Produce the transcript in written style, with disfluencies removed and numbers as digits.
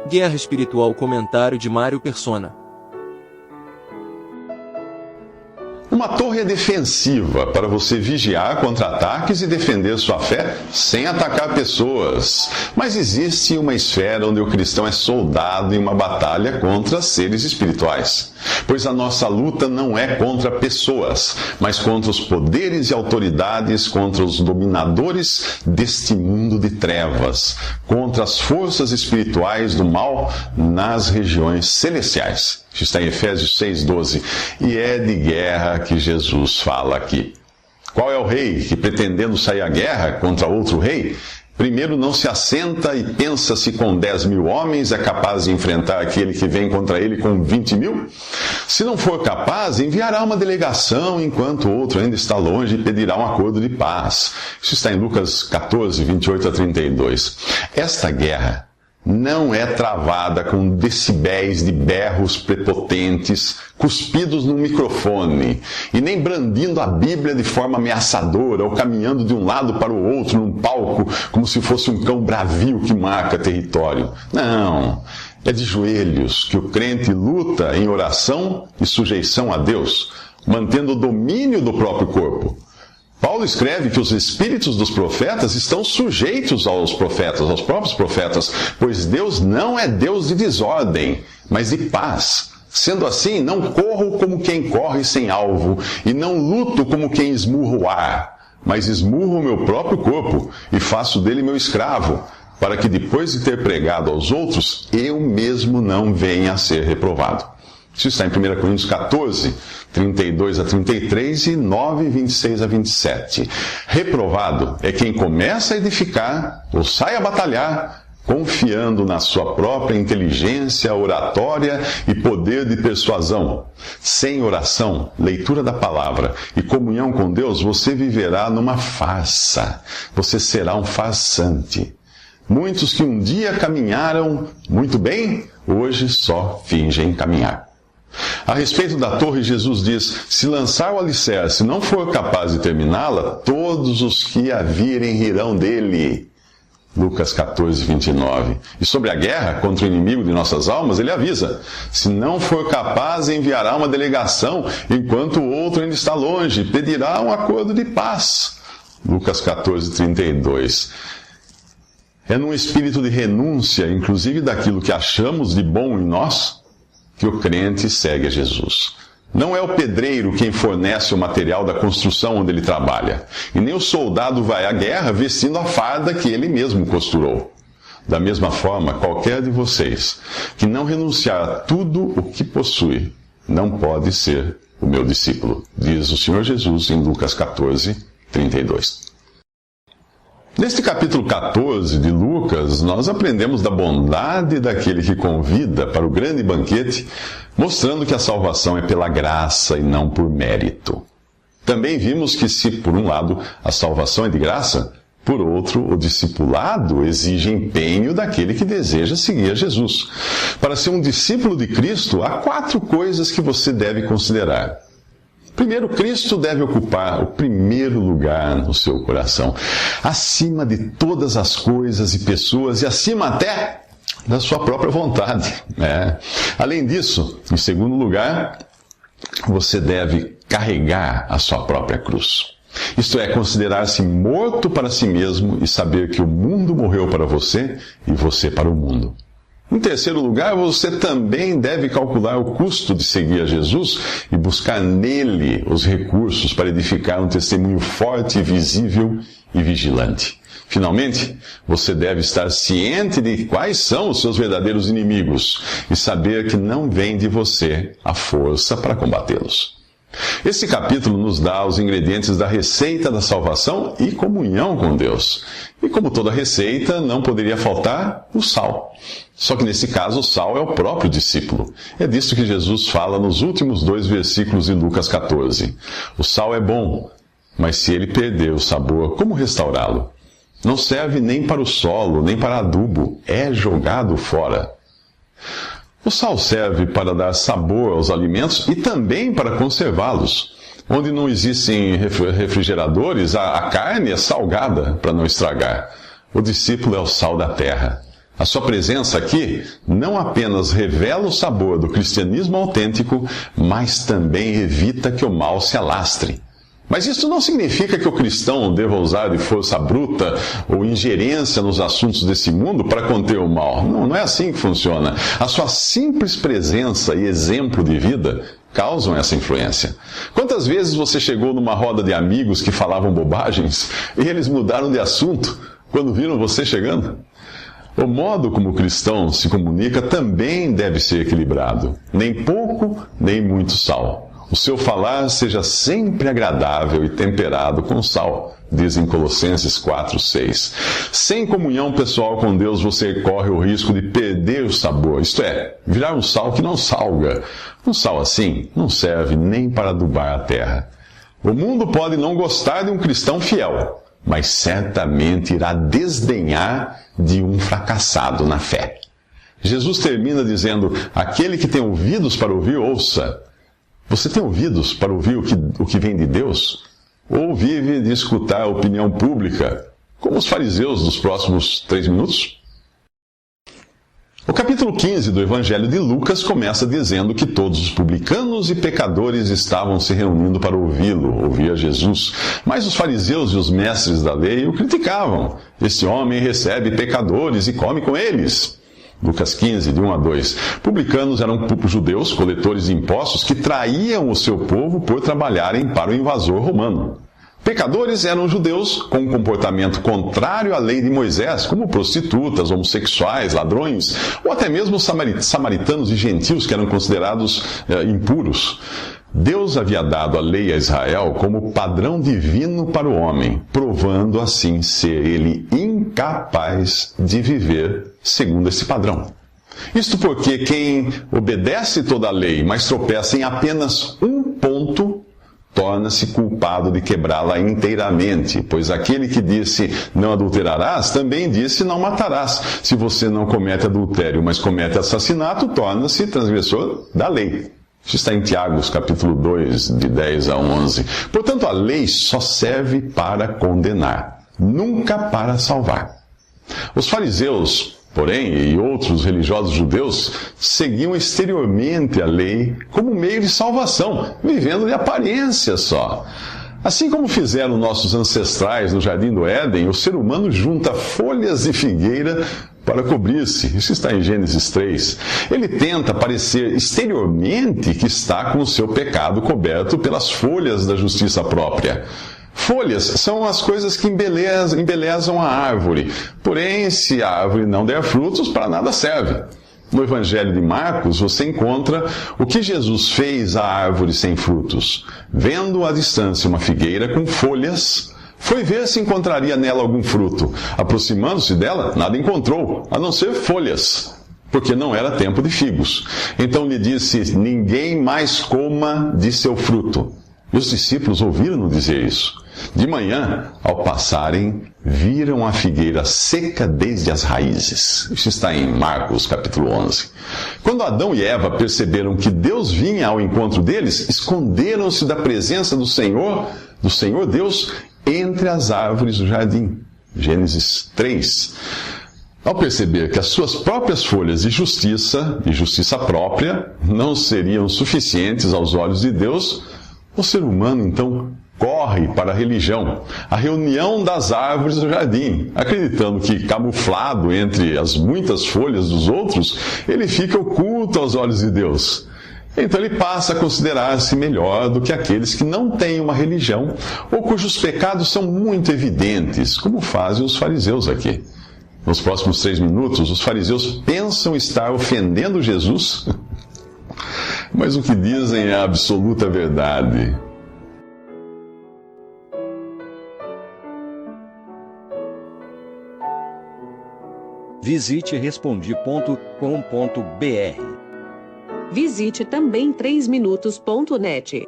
Guerra Espiritual, comentário de Mário Persona. Uma torre é defensiva para você vigiar contra ataques e defender sua fé sem atacar pessoas. Mas existe uma esfera onde o cristão é soldado em uma batalha contra seres espirituais. Pois a nossa luta não é contra pessoas, mas contra os poderes e autoridades, contra os dominadores deste mundo de trevas, contra as forças espirituais do mal nas regiões celestiais. Isso está em Efésios 6,12. E é de guerra que Jesus fala aqui. Qual é o rei que, pretendendo sair à guerra contra outro rei, primeiro não se assenta e pensa se com 10.000 homens é capaz de enfrentar aquele que vem contra ele com 20.000? Se não for capaz, enviará uma delegação enquanto o outro ainda está longe e pedirá um acordo de paz. Isso está em Lucas 14, 28 a 32. Esta guerra não é travada com decibéis de berros prepotentes, cuspidos num microfone, e nem brandindo a Bíblia de forma ameaçadora, ou caminhando de um lado para o outro num palco, como se fosse um cão bravio que marca território. Não, é de joelhos que o crente luta em oração e sujeição a Deus, mantendo o domínio do próprio corpo. Paulo escreve que os espíritos dos profetas estão sujeitos aos profetas, aos próprios profetas, pois Deus não é Deus de desordem, mas de paz. Sendo assim, não corro como quem corre sem alvo, e não luto como quem esmurra o ar, mas esmurro o meu próprio corpo e faço dele meu escravo, para que depois de ter pregado aos outros, eu mesmo não venha a ser reprovado. Isso está em 1 Coríntios 14, 32 a 33 e 9, 26 a 27. Reprovado é quem começa a edificar ou sai a batalhar, confiando na sua própria inteligência oratória e poder de persuasão. Sem oração, leitura da palavra e comunhão com Deus, você viverá numa farsa. Você será um farsante. Muitos que um dia caminharam muito bem, hoje só fingem caminhar. A respeito da torre, Jesus diz: se lançar o alicerce e não for capaz de terminá-la, todos os que a virem rirão dele. Lucas 14, 29. E sobre a guerra contra o inimigo de nossas almas, ele avisa: se não for capaz, enviará uma delegação, enquanto o outro ainda está longe, pedirá um acordo de paz. Lucas 14, 32. É num espírito de renúncia, inclusive daquilo que achamos de bom em nós, que o crente segue a Jesus. Não é o pedreiro quem fornece o material da construção onde ele trabalha, e nem o soldado vai à guerra vestindo a farda que ele mesmo costurou. Da mesma forma, qualquer de vocês que não renunciar a tudo o que possui, não pode ser o meu discípulo, diz o Senhor Jesus em Lucas 14, 32. Neste capítulo 14 de Lucas, nós aprendemos da bondade daquele que convida para o grande banquete, mostrando que a salvação é pela graça e não por mérito. Também vimos que se, por um lado, a salvação é de graça, por outro, o discipulado exige empenho daquele que deseja seguir a Jesus. Para ser um discípulo de Cristo, há 4 coisas que você deve considerar. Primeiro, Cristo deve ocupar o primeiro lugar no seu coração, acima de todas as coisas e pessoas, e acima até da sua própria vontade. Além disso, em segundo lugar, você deve carregar a sua própria cruz. Isto é, considerar-se morto para si mesmo e saber que o mundo morreu para você e você para o mundo. Em terceiro lugar, você também deve calcular o custo de seguir a Jesus e buscar nele os recursos para edificar um testemunho forte, visível e vigilante. Finalmente, você deve estar ciente de quais são os seus verdadeiros inimigos e saber que não vem de você a força para combatê-los. Esse capítulo nos dá os ingredientes da receita da salvação e comunhão com Deus. E como toda receita, não poderia faltar o sal. Só que nesse caso, o sal é o próprio discípulo. É disso que Jesus fala nos últimos 2 versículos de Lucas 14. O sal é bom, mas se ele perder o sabor, como restaurá-lo? Não serve nem para o solo, nem para adubo. É jogado fora. O sal serve para dar sabor aos alimentos e também para conservá-los. Onde não existem refrigeradores, a carne é salgada para não estragar. O discípulo é o sal da terra. A sua presença aqui não apenas revela o sabor do cristianismo autêntico, mas também evita que o mal se alastre. Mas isso não significa que o cristão deva usar de força bruta ou ingerência nos assuntos desse mundo para conter o mal. Não é assim que funciona. A sua simples presença e exemplo de vida causam essa influência. Quantas vezes você chegou numa roda de amigos que falavam bobagens e eles mudaram de assunto quando viram você chegando? O modo como o cristão se comunica também deve ser equilibrado. Nem pouco, nem muito sal. O seu falar seja sempre agradável e temperado com sal, diz em Colossenses 4:6. Sem comunhão pessoal com Deus, você corre o risco de perder o sabor, isto é, virar um sal que não salga. Um sal assim não serve nem para adubar a terra. O mundo pode não gostar de um cristão fiel, mas certamente irá desdenhar de um fracassado na fé. Jesus termina dizendo: aquele que tem ouvidos para ouvir, ouça. Você tem ouvidos para ouvir o que vem de Deus? Ou vive de escutar a opinião pública, como os fariseus dos próximos 3 minutos? O capítulo 15 do Evangelho de Lucas começa dizendo que todos os publicanos e pecadores estavam se reunindo para ouvir a Jesus. Mas os fariseus e os mestres da lei o criticavam. Este homem recebe pecadores e come com eles. Lucas 15, de 1 a 2. Publicanos eram judeus, coletores de impostos, que traíam o seu povo por trabalharem para o invasor romano. Pecadores eram judeus com um comportamento contrário à lei de Moisés, como prostitutas, homossexuais, ladrões, ou até mesmo samaritanos e gentios que eram considerados impuros. Deus havia dado a lei a Israel como padrão divino para o homem, provando assim ser ele incapaz de viver segundo esse padrão. Isto porque quem obedece toda a lei, mas tropeça em apenas um ponto, torna-se culpado de quebrá-la inteiramente, pois aquele que disse não adulterarás, também disse não matarás. Se você não comete adultério, mas comete assassinato, torna-se transgressor da lei. Isso está em Tiago, capítulo 2, de 10 a 11. Portanto, a lei só serve para condenar, nunca para salvar. Os fariseus, porém, e outros religiosos judeus, seguiam exteriormente a lei como meio de salvação, vivendo de aparência só. Assim como fizeram nossos ancestrais no Jardim do Éden, o ser humano junta folhas de figueira para cobrir-se. Isso está em Gênesis 3. Ele tenta parecer exteriormente que está com o seu pecado coberto pelas folhas da justiça própria. Folhas são as coisas que embelezam a árvore. Porém, se a árvore não der frutos, para nada serve. No Evangelho de Marcos, você encontra o que Jesus fez à árvore sem frutos. Vendo à distância uma figueira com folhas, foi ver se encontraria nela algum fruto. Aproximando-se dela, nada encontrou, a não ser folhas, porque não era tempo de figos. Então lhe disse: ninguém mais coma de seu fruto. E os discípulos ouviram-no dizer isso. De manhã, ao passarem, viram a figueira seca desde as raízes. Isso está em Marcos, capítulo 11. Quando Adão e Eva perceberam que Deus vinha ao encontro deles, esconderam-se da presença do Senhor Deus, entre as árvores do jardim. Gênesis 3. Ao perceber que as suas próprias folhas de justiça própria, não seriam suficientes aos olhos de Deus, o ser humano, então, corre para a religião, a reunião das árvores do jardim, acreditando que, camuflado entre as muitas folhas dos outros, ele fica oculto aos olhos de Deus. Então ele passa a considerar-se melhor do que aqueles que não têm uma religião ou cujos pecados são muito evidentes, como fazem os fariseus aqui. Nos próximos 3 minutos, os fariseus pensam estar ofendendo Jesus, mas o que dizem é a absoluta verdade. Visite Respondi.com.br. Visite também 3minutos.net.